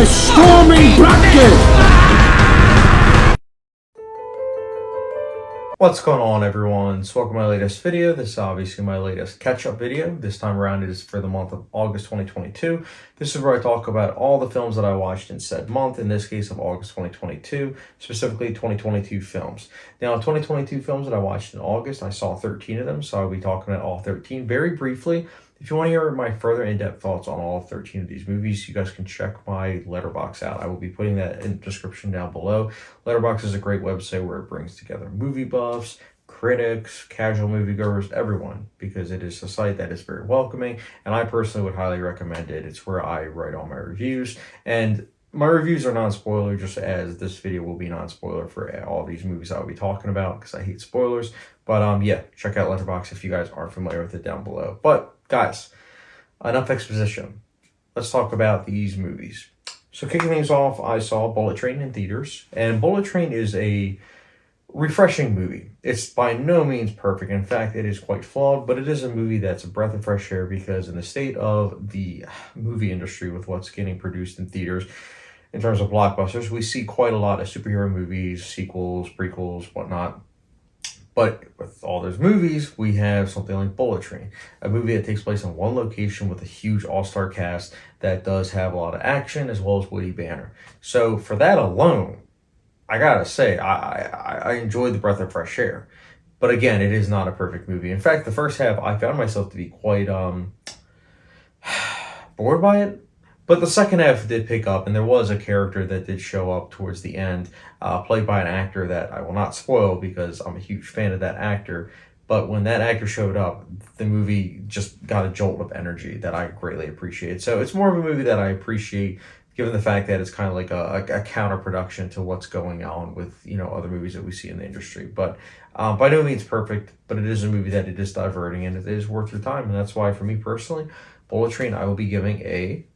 by storming Blackgate! What's going on, everyone? So welcome to my latest video. This is obviously my latest catch-up video. This time around it is for the month of August 2022. This is where I talk about all the films that I watched in said month, in this case of August 2022, specifically 2022 films. Now, 2022 films that I watched in August, I saw 13 of them, so I'll be talking about all 13 very briefly. If you want to hear my further in-depth thoughts on all 13 of these movies, you guys can check my Letterboxd out. I will be putting that in the description down below. Letterboxd is a great website where it brings together movie buffs, critics, casual moviegoers, everyone, because it is a site that is very welcoming, and I personally would highly recommend it. It's where I write all my reviews, and my reviews are non-spoiler, just as this video will be non-spoiler for all these movies I'll be talking about, because I hate spoilers. But yeah, check out Letterboxd if you guys aren't familiar with it down below. But guys, enough exposition. Let's talk about these movies. So kicking things off, I saw Bullet Train in theaters, and Bullet Train is a refreshing movie. It's by no means perfect. In fact, it is quite flawed, but it is a movie that's a breath of fresh air, because in the state of the movie industry with what's getting produced in theaters, in terms of blockbusters, we see quite a lot of superhero movies, sequels, prequels, whatnot. But with all those movies, we have something like Bullet Train, a movie that takes place in one location with a huge all-star cast that does have a lot of action as well as witty banter. So for that alone, I gotta say, I enjoyed the breath of fresh air. But again, it is not a perfect movie. In fact, the first half, I found myself to be quite bored by it. But the second half did pick up, and there was a character that did show up towards the end, played by an actor that I will not spoil because I'm a huge fan of that actor. But when that actor showed up, the movie just got a jolt of energy that I greatly appreciate. So it's more of a movie that I appreciate, given the fact that it's kind of like a counter-production to what's going on with, you know, other movies that we see in the industry. But by no means perfect, but it is a movie that it is diverting and it is worth your time. And that's why, for me personally, Bullet Train, I will be giving a...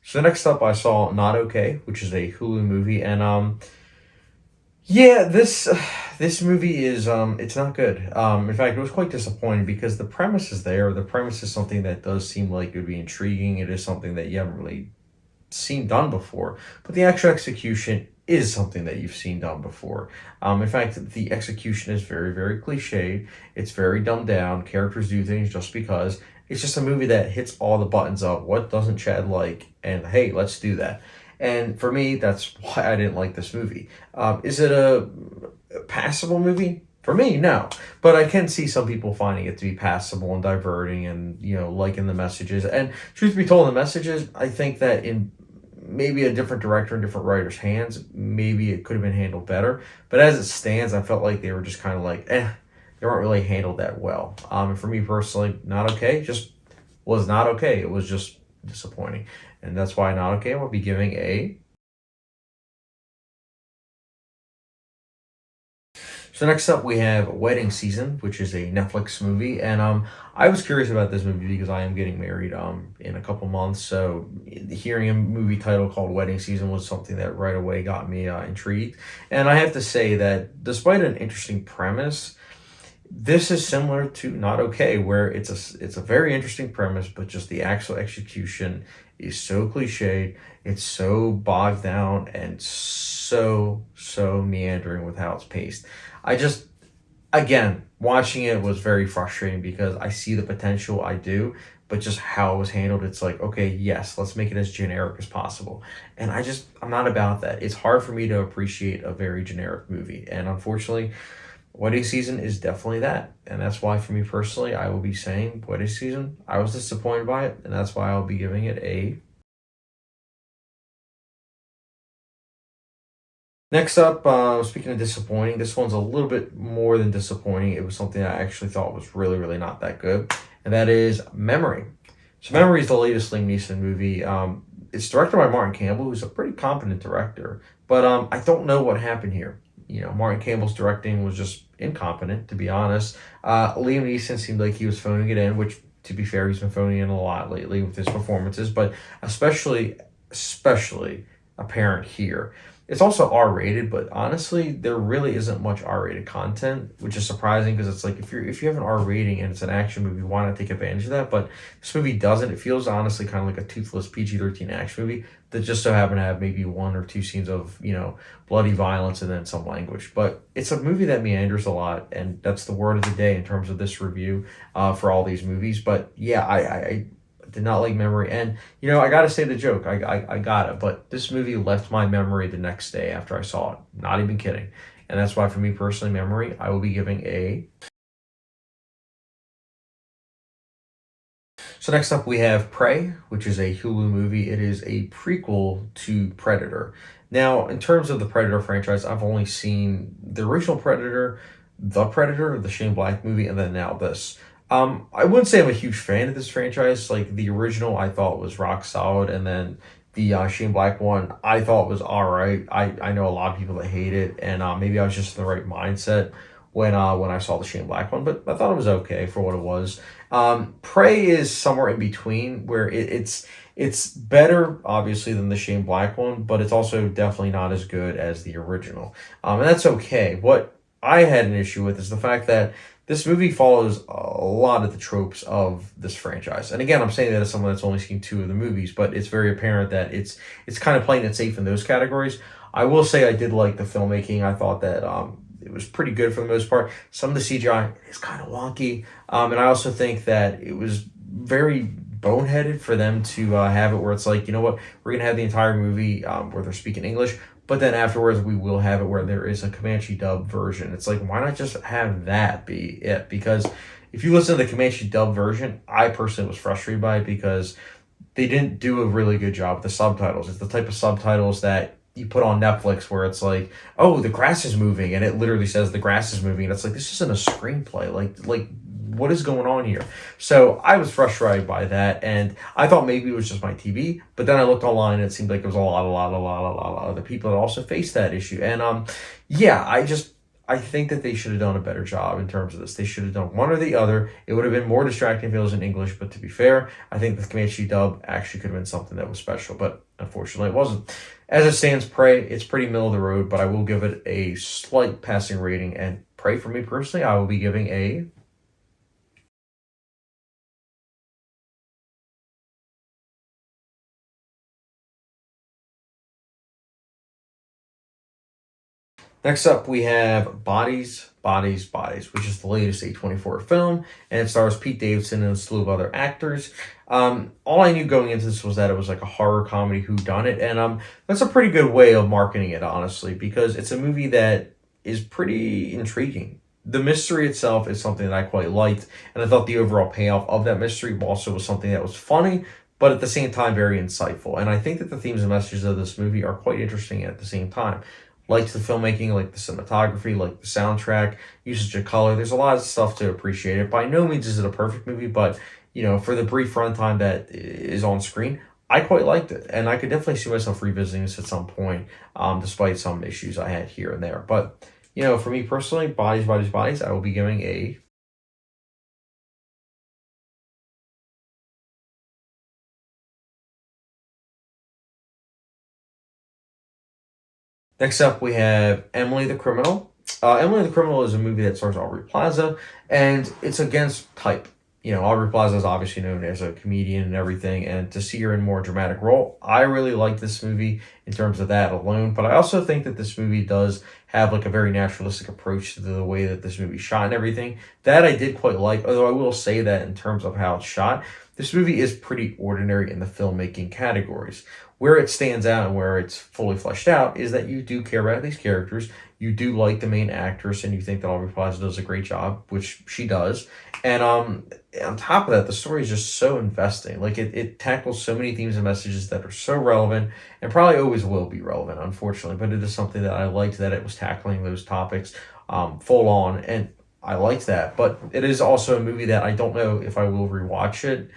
So next up, I saw Not Okay, which is a Hulu movie, and yeah, this movie is it's not good. In fact, it was quite disappointing because the premise is there. The premise is something that does seem like it would be intriguing. It is something that you haven't really seen done before, but the actual execution is something that you've seen done before. In fact, the execution is very, very cliched. It's very dumbed down. Characters do things just because. It's just a movie that hits all the buttons of what doesn't Chad like, and hey, let's do that. And for me, that's why I didn't like this movie. Is it a passable movie? For me, no. But I can see some people finding it to be passable and diverting and, you know, liking the messages. And truth be told, the messages, I think that in maybe a different director and different writer's hands, maybe it could have been handled better. But as it stands, I felt like they were just kind of like, they weren't really handled that well. And for me personally, Not Okay just was not okay. It was just disappointing. And that's why Not Okay, I will be giving a... So next up, we have Wedding Season, which is a Netflix movie. And I was curious about this movie because I am getting married in a couple months. So hearing a movie title called Wedding Season was something that right away got me intrigued. And I have to say that despite an interesting premise, this is similar to Not Okay, where it's a very interesting premise, but just the actual execution is so cliched, it's so bogged down, and so meandering with how it's paced. Again, watching it was very frustrating because I see the potential, I do, but just how it was handled, it's like, okay, yes, let's make it as generic as possible. And I'm not about that. It's hard for me to appreciate a very generic movie, and unfortunately, Wedding Season is definitely that. And that's why, for me personally, I will be saying Wedding Season, I was disappointed by it, and that's why I'll be giving it a... Next up, speaking of disappointing, this one's a little bit more than disappointing. It was something I actually thought was really, really not that good, and that is Memory. So Memory is the latest Liam Neeson movie. It's directed by Martin Campbell, who's a pretty competent director, but I don't know what happened here. You know, Martin Campbell's directing was just incompetent, to be honest. Liam Neeson seemed like he was phoning it in, which, to be fair, he's been phoning in a lot lately with his performances, but especially apparent here. It's also R-rated, but honestly, there really isn't much R-rated content, which is surprising because it's like if you have an R rating and it's an action movie, why not take advantage of that? But this movie doesn't. It feels honestly kind of like a toothless PG-13 action movie that just so happen to have maybe one or two scenes of bloody violence and then some language. But it's a movie that meanders a lot, and that's the word of the day in terms of this review for all these movies. But yeah, I did not like Memory, and I gotta say the joke. I got it, but this movie left my memory the next day after I saw it. Not even kidding, and that's why for me personally, Memory, I will be giving a. So next up we have Prey, which is a Hulu movie. It is a prequel to Predator. Now, in terms of the Predator franchise, I've only seen the original Predator, the Shane Black movie, and then now this. I wouldn't say I'm a huge fan of this franchise. Like the original, I thought was rock solid, and then the Shane Black one, I thought was all right. I know a lot of people that hate it, and maybe I was just in the right mindset when I saw the Shane Black one, but I thought it was okay for what it was. Prey is somewhere in between where it's better obviously than the Shane Black one, but it's also definitely not as good as the original. And that's okay. What I had an issue with is the fact that this movie follows a lot of the tropes of this franchise. And again, I'm saying that as someone that's only seen two of the movies, but it's very apparent that it's kind of playing it safe in those categories. I will say I did like the filmmaking. I thought that it was pretty good for the most part. Some of the CGI is kind of wonky, and I also think that it was very boneheaded for them to have it where it's like, you know what, we're gonna have the entire movie where they're speaking English, but then afterwards we will have it where there is a Comanche dub version. It's like, why not just have that be it? Because if you listen to the Comanche dub version, I personally was frustrated by it because they didn't do a really good job with the subtitles. It's the type of subtitles that you put on Netflix where it's like, oh, the grass is moving, and it literally says the grass is moving, and it's like, this isn't a screenplay. Like what is going on here? So I was frustrated by that, and I thought maybe it was just my TV, but then I looked online and it seemed like there was a lot of other people that also faced that issue. And yeah, I think that they should have done a better job in terms of this. They should have done one or the other. It would have been more distracting if it was in English, but to be fair, I think the Comanche dub actually could have been something that was special, but unfortunately it wasn't. As it stands, Prey, it's pretty middle of the road, but I will give it a slight passing rating, and Prey, for me personally, I will be giving a. Next up, we have Bodies, which is the latest A24 film, and it stars Pete Davidson and a slew of other actors. All I knew going into this was that it was like a horror comedy whodunit, and that's a pretty good way of marketing it, honestly, because it's a movie that is pretty intriguing. The mystery itself is something that I quite liked, and I thought the overall payoff of that mystery also was something that was funny, but at the same time very insightful. And I think that the themes and messages of this movie are quite interesting at the same time. Liked the filmmaking, like the cinematography, like the soundtrack, usage of color. There's a lot of stuff to appreciate it. By no means is it a perfect movie, but for the brief runtime that is on screen, I quite liked it, and I could definitely see myself revisiting this at some point, despite some issues I had here and there. But for me personally, Bodies, I will be giving a. Next up, we have Emily the Criminal. Emily the Criminal is a movie that stars Aubrey Plaza, and it's against type. Aubrey Plaza is obviously known as a comedian and everything, and to see her in a more dramatic role, I really like this movie in terms of that alone. But I also think that this movie does have like a very naturalistic approach to the way that this movie shot and everything. That I did quite like, although I will say that in terms of how it's shot, this movie is pretty ordinary in the filmmaking categories. Where it stands out and where it's fully fleshed out is that you do care about these characters. You do like the main actress, and you think that Aubrey Plaza does a great job, which she does. And on top of that, the story is just so investing. Like it tackles so many themes and messages that are so relevant and probably always will be relevant, unfortunately. But it is something that I liked that it was tackling those topics full on, and I liked that. But it is also a movie that I don't know if I will rewatch it.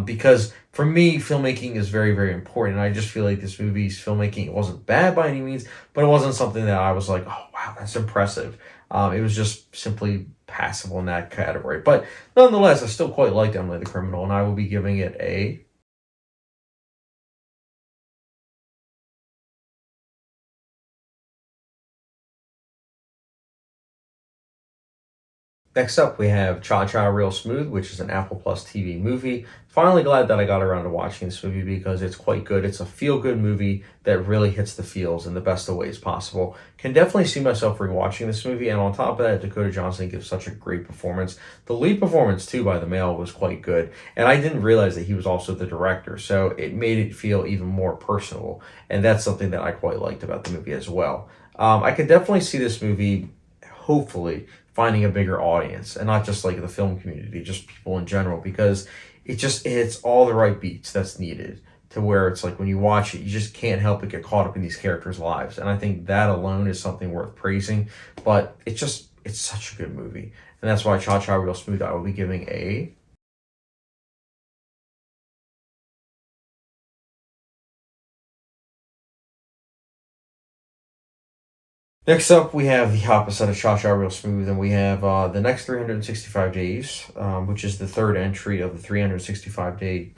Because for me, filmmaking is very, very important. And I just feel like this movie's filmmaking, it wasn't bad by any means, but it wasn't something that I was like, oh, wow, that's impressive. It was just simply passable in that category. But nonetheless, I still quite liked Emily the Criminal, and I will be giving it a. Next up, we have Cha Cha Real Smooth, which is an Apple Plus TV movie. Finally glad that I got around to watching this movie because it's quite good. It's a feel-good movie that really hits the feels in the best of ways possible. Can definitely see myself rewatching this movie, and on top of that, Dakota Johnson gives such a great performance. The lead performance, too, by the male was quite good, and I didn't realize that he was also the director, so it made it feel even more personal, and that's something that I quite liked about the movie as well. I could definitely see this movie, hopefully, finding a bigger audience and not just like the film community, just people in general, because it just hits all the right beats that's needed to where it's like when you watch it, you just can't help but get caught up in these characters' lives. And I think that alone is something worth praising. But it's such a good movie. And that's why Cha Cha Real Smooth, I will be giving a. Next up, we have the opposite of Cha Cha Real Smooth, and we have the next 365 days, which is the third entry of the 365-day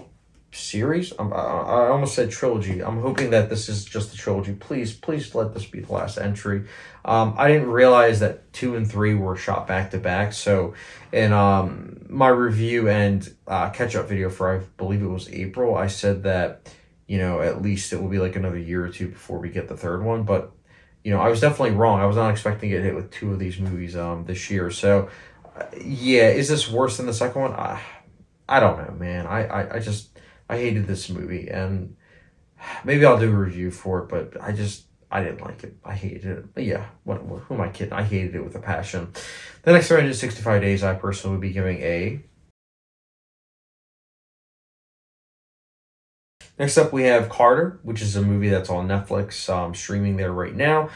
series. I almost said trilogy. I'm hoping that this is just the trilogy. Please let this be the last entry. I didn't realize that 2 and 3 were shot back to back. So in my review and catch-up video for, I believe it was April, I said that, at least it will be like another year or two before we get the third one. But I was definitely wrong. I was not expecting to get hit with 2 of these movies this year. So, yeah, is this worse than the second one? I don't know, man. I hated this movie, and maybe I'll do a review for it, but I didn't like it. I hated it. But yeah, who am I kidding? I hated it with a passion. The next 365 days, I personally would be giving a. Next up, we have Carter, which is a movie that's on Netflix, streaming there right now.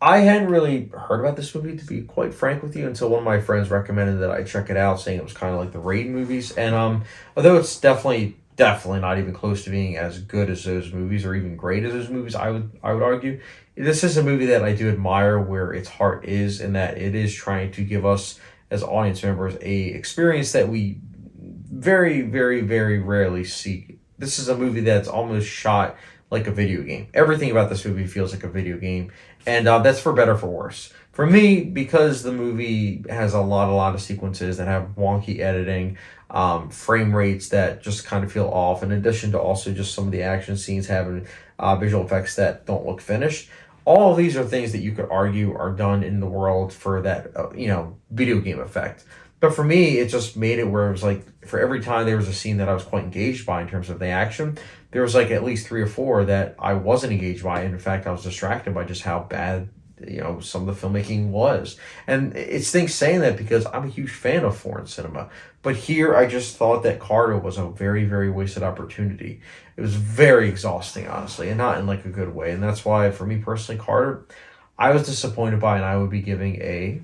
I hadn't really heard about this movie, to be quite frank with you, until one of my friends recommended that I check it out, saying it was kind of like the Raid movies. And although it's definitely not even close to being as good as those movies or even great as those movies, I would argue, this is a movie that I do admire where its heart is, in that it is trying to give us as audience members a experience that we very, very, very rarely see. This is a movie that's almost shot like a video game. Everything about this movie feels like a video game, and that's for better or for worse. For me, because the movie has a lot of sequences that have wonky editing, frame rates that just kind of feel off, in addition to also just some of the action scenes having visual effects that don't look finished. All of these are things that you could argue are done in the world for that, video game effect. But for me, it just made it where it was like, for every time there was a scene that I was quite engaged by in terms of the action, there was like at least 3 or 4 that I wasn't engaged by. And in fact, I was distracted by just how bad, some of the filmmaking was. And it's things saying that because I'm a huge fan of foreign cinema. But here, I just thought that Carter was a very, very wasted opportunity. It was very exhausting, honestly, and not in like a good way. And that's why, for me personally, Carter, I was disappointed by, and I would be giving a.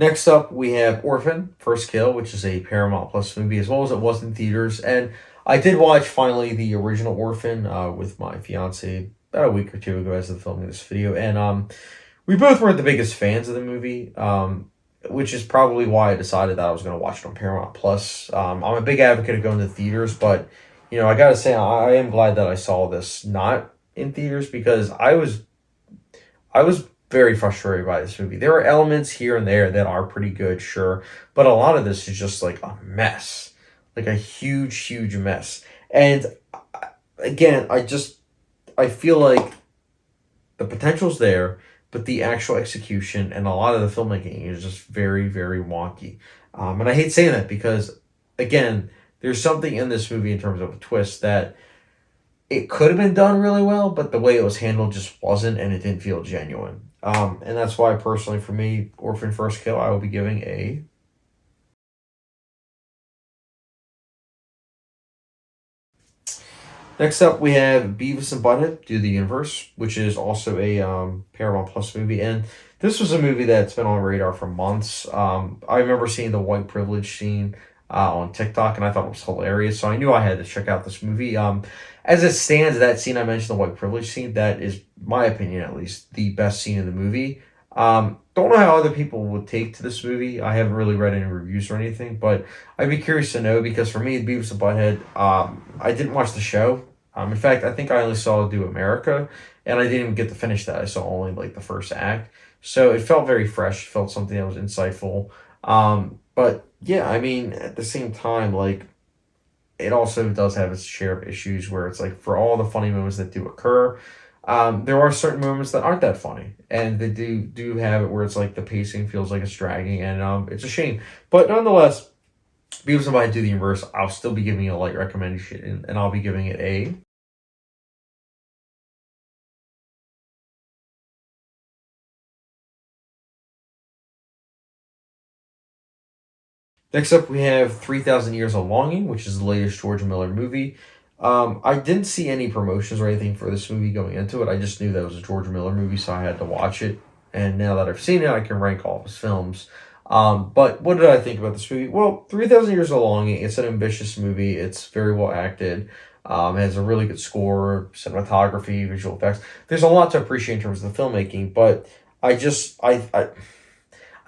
Next up, we have Orphan, First Kill, which is a Paramount Plus movie, as well as it was in theaters. And I did watch finally the original Orphan with my fiance about a week or two ago as of filming this video. And we both weren't the biggest fans of the movie, which is probably why I decided that I was going to watch it on Paramount Plus. I'm a big advocate of going to theaters, but, I got to say, I am glad that I saw this not in theaters, because I was very frustrated by this movie. There are elements here and there that are pretty good, sure, but a lot of this is just like a mess, like a huge mess. And again, I feel like the potential's there, but the actual execution and a lot of the filmmaking is just very, very wonky. And I hate saying that because, again, there's something in this movie in terms of a twist that it could have been done really well, but the way it was handled just wasn't, and it didn't feel genuine. And that's why, personally, for me, Orphan First Kill, I will be giving a. Next up, we have Beavis and Butthead Do the Universe, which is also a Paramount Plus movie. And this was a movie that's been on radar for months. I remember seeing the white privilege scene on TikTok, and I thought it was hilarious. So I knew I had to check out this movie. As it stands, that scene I mentioned, the white privilege scene, that is, my opinion at least, the best scene in the movie. Don't know how other people would take to this movie. I haven't really read any reviews or anything, but I'd be curious to know, because for me, Beavis and Butthead, I didn't watch the show. In fact, I think I only saw Do America, and I didn't even get to finish that. I saw only like the first act, so it felt very fresh. Felt something that was insightful. But yeah, I mean, at the same time, like it also does have its share of issues where it's like for all the funny moments that do occur, there are certain moments that aren't that funny, and they do have it where it's like the pacing feels like it's dragging, and it's a shame. But nonetheless, because if I do the inverse, I'll still be giving it a light recommendation, and I'll be giving it a. Next up, we have 3,000 Years of Longing, which is the latest George Miller movie. I didn't see any promotions or anything for this movie going into it. I just knew that it was a George Miller movie, so I had to watch it. And now that I've seen it, I can rank all of his films. But what did I think about this movie? Well, 3,000 Years of Longing, it's an ambitious movie. It's very well acted. It has a really good score, cinematography, visual effects. There's a lot to appreciate in terms of the filmmaking, but I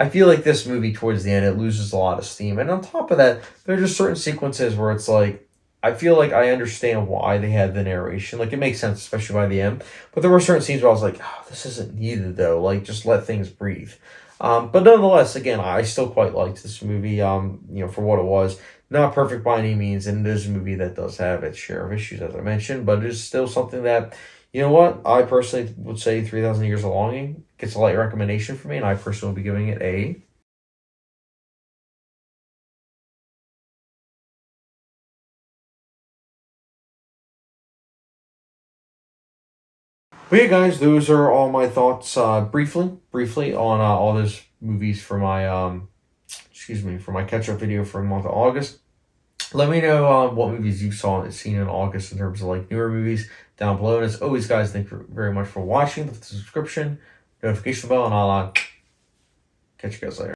feel like this movie towards the end it loses a lot of steam, and on top of that, there are just certain sequences where it's like I feel like I understand why they had the narration, like it makes sense, especially by the end. But there were certain scenes where I was like, oh, this isn't needed though. Like just let things breathe. But nonetheless, again, I still quite liked this movie. For what it was, not perfect by any means, and it is a movie that does have its share of issues, as I mentioned. But it is still something that you know what? I personally would say 3,000 Years of Longing gets a light recommendation for me, and I personally will be giving it a. But yeah, guys, those are all my thoughts, briefly on all those movies for my, for my catch-up video for the month of August. Let me know what movies you saw and seen in August in terms of like newer movies down below. And as always, guys, thank you very much for watching. The subscription, notification bell, and I'll catch you guys later.